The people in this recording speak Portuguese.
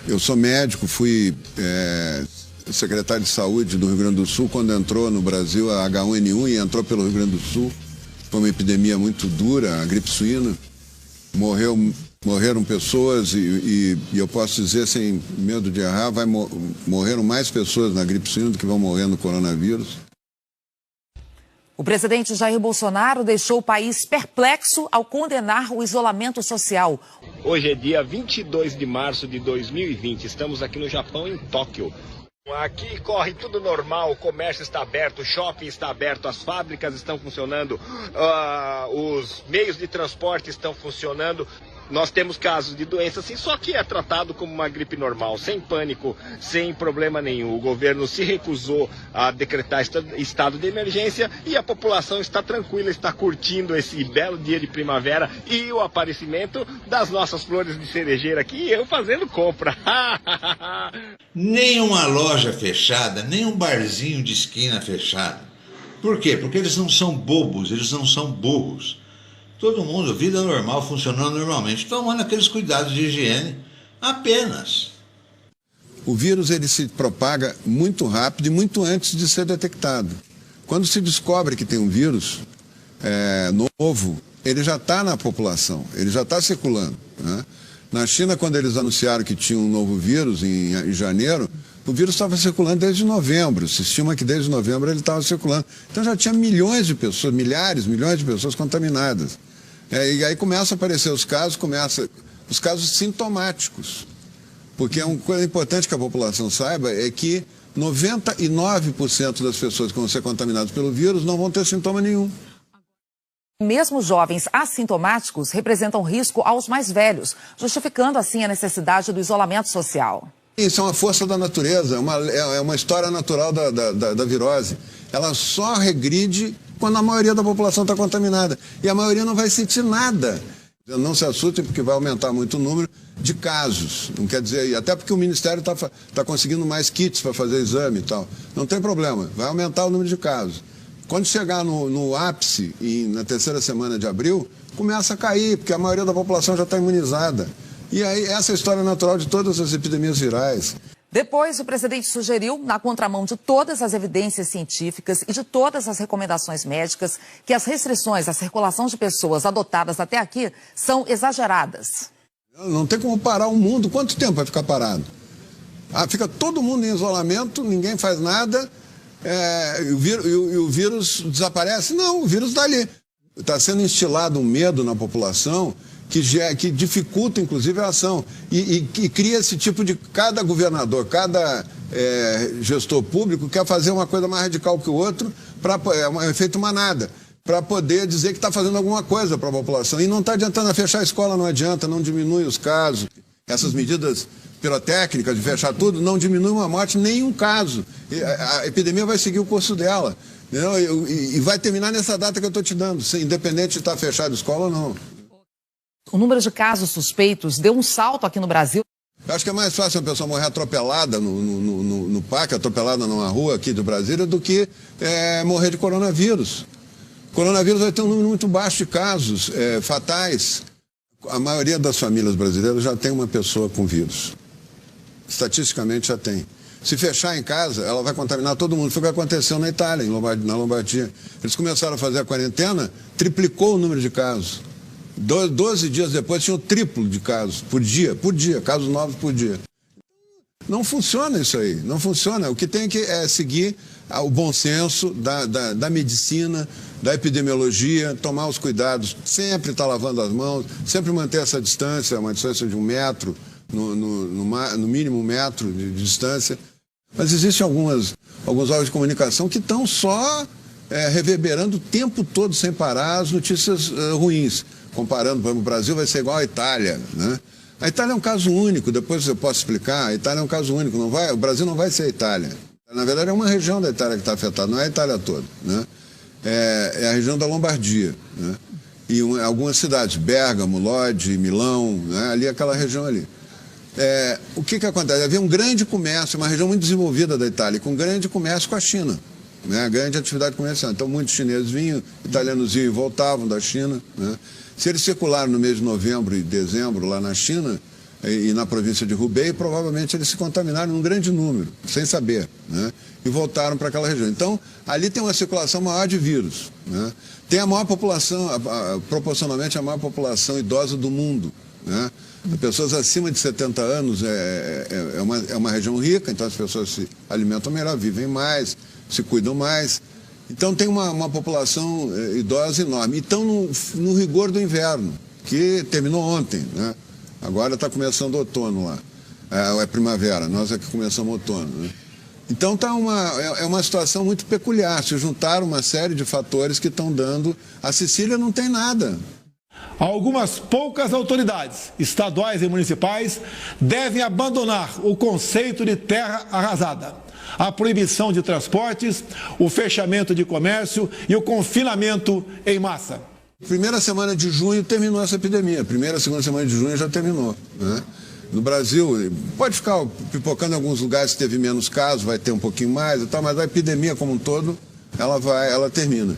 Eu sou médico, fui secretário de saúde do Rio Grande do Sul quando entrou no Brasil a H1N1 e entrou pelo Rio Grande do Sul. Foi uma epidemia muito dura, a gripe suína. Morreram pessoas e eu posso dizer, sem medo de errar, morreram mais pessoas na gripe suína do que vão morrer no coronavírus. O presidente Jair Bolsonaro deixou o país perplexo ao condenar o isolamento social. Hoje é dia 22 de março de 2020, estamos aqui no Japão, em Tóquio. Aqui corre tudo normal, o comércio está aberto, o shopping está aberto, as fábricas estão funcionando, os meios de transporte estão funcionando. Nós temos casos de doença assim, só que é tratado como uma gripe normal, sem pânico, sem problema nenhum. O governo se recusou a decretar estado de emergência e a população está tranquila, está curtindo esse belo dia de primavera e o aparecimento das nossas flores de cerejeira aqui e eu fazendo compra. Nem uma loja fechada, nem um barzinho de esquina fechado. Por quê? Porque eles não são bobos, eles não são burros. Todo mundo, vida normal, funcionando normalmente, tomando aqueles cuidados de higiene apenas. O vírus ele se propaga muito rápido e muito antes de ser detectado. Quando se descobre que tem um vírus novo, ele já está na população, ele já está circulando, né? Na China, quando eles anunciaram que tinha um novo vírus em janeiro, o vírus estava circulando desde novembro. Se estima que desde novembro ele estava circulando. Então já tinha milhões de pessoas, milhares, milhões de pessoas contaminadas. E aí começam a aparecer os casos sintomáticos. Porque uma coisa importante que a população saiba é que 99% das pessoas que vão ser contaminadas pelo vírus não vão ter sintoma nenhum. Mesmo jovens assintomáticos representam risco aos mais velhos, justificando assim a necessidade do isolamento social. Isso é uma força da natureza, é uma história natural da virose. Ela só regride quando a maioria da população está contaminada. E a maioria não vai sentir nada. Não se assustem porque vai aumentar muito o número de casos. Não quer dizer, até porque o Ministério está conseguindo mais kits para fazer exame e tal. Não tem problema, vai aumentar o número de casos. Quando chegar no ápice, na terceira semana de abril, começa a cair, porque a maioria da população já está imunizada. E aí, essa é a história natural de todas as epidemias virais. Depois, o presidente sugeriu, na contramão de todas as evidências científicas e de todas as recomendações médicas, que as restrições à circulação de pessoas adotadas até aqui são exageradas. Não tem como parar o mundo. Quanto tempo vai ficar parado? Fica todo mundo em isolamento, ninguém faz nada, e o vírus desaparece? Não, o vírus está ali. Está sendo instilado um medo na população que dificulta, inclusive, a ação. E cria esse tipo de... Cada governador, cada gestor público quer fazer uma coisa mais radical que o outro, é um efeito manada, para poder dizer que está fazendo alguma coisa para a população. E não está adiantando, fechar a escola não adianta, não diminui os casos. Essas medidas pirotécnicas de fechar tudo não diminui uma morte, nenhum caso. A epidemia vai seguir o curso dela. Entendeu? E vai terminar nessa data que eu estou te dando, independente de estar fechada a escola ou não. O número de casos suspeitos deu um salto aqui no Brasil. Eu acho que é mais fácil uma pessoa morrer atropelada no parque, atropelada numa rua aqui do Brasília, do que morrer de coronavírus. O coronavírus vai ter um número muito baixo de casos fatais. A maioria das famílias brasileiras já tem uma pessoa com vírus. Estatisticamente já tem. Se fechar em casa, ela vai contaminar todo mundo. Foi o que aconteceu na Itália, na Lombardia. Eles começaram a fazer a quarentena, triplicou o número de casos. 12 dias depois tinha o triplo de casos por dia, casos novos por dia. Não funciona isso aí, não funciona. O que tem que seguir o bom senso da medicina, da epidemiologia, tomar os cuidados, sempre estar lavando as mãos, sempre manter essa distância, uma distância de 1 metro, no mínimo 1 metro de distância. Mas existem alguns órgãos de comunicação que estão só reverberando o tempo todo, sem parar, as notícias ruins. Comparando, por exemplo, o Brasil vai ser igual à Itália, né? A Itália é um caso único, depois eu posso explicar, a Itália é um caso único, o Brasil não vai ser a Itália. Na verdade é uma região da Itália que está afetada, não é a Itália toda, né? É a região da Lombardia, né? E algumas cidades, Bérgamo, Lodi, Milão, né? Ali aquela região ali. O que acontece? Havia um grande comércio, uma região muito desenvolvida da Itália, com grande comércio com a China, né? Grande atividade comercial. Então muitos chineses vinham, italianos vinham e voltavam da China, né? Se eles circularam no mês de novembro e dezembro lá na China, e na província de Hubei, provavelmente eles se contaminaram em um grande número, sem saber, né? E voltaram para aquela região. Então, ali tem uma circulação maior de vírus, né? Tem a maior população, proporcionalmente a maior população idosa do mundo, né? Pessoas acima de 70 anos é uma região rica, então as pessoas se alimentam melhor, vivem mais, se cuidam mais. Então tem uma população idosa enorme. E estão no rigor do inverno, que terminou ontem, né? Agora está começando o outono lá. É primavera, nós é que começamos o outono, né? Então é uma situação muito peculiar. Se juntaram uma série de fatores que estão dando... A Sicília não tem nada. Algumas poucas autoridades, estaduais e municipais, devem abandonar o conceito de terra arrasada, a proibição de transportes, o fechamento de comércio e o confinamento em massa. Primeira semana de junho terminou essa epidemia. Primeira, segunda semana de junho já terminou, né? No Brasil, pode ficar pipocando em alguns lugares que teve menos casos, vai ter um pouquinho mais e tal, mas a epidemia como um todo, ela termina.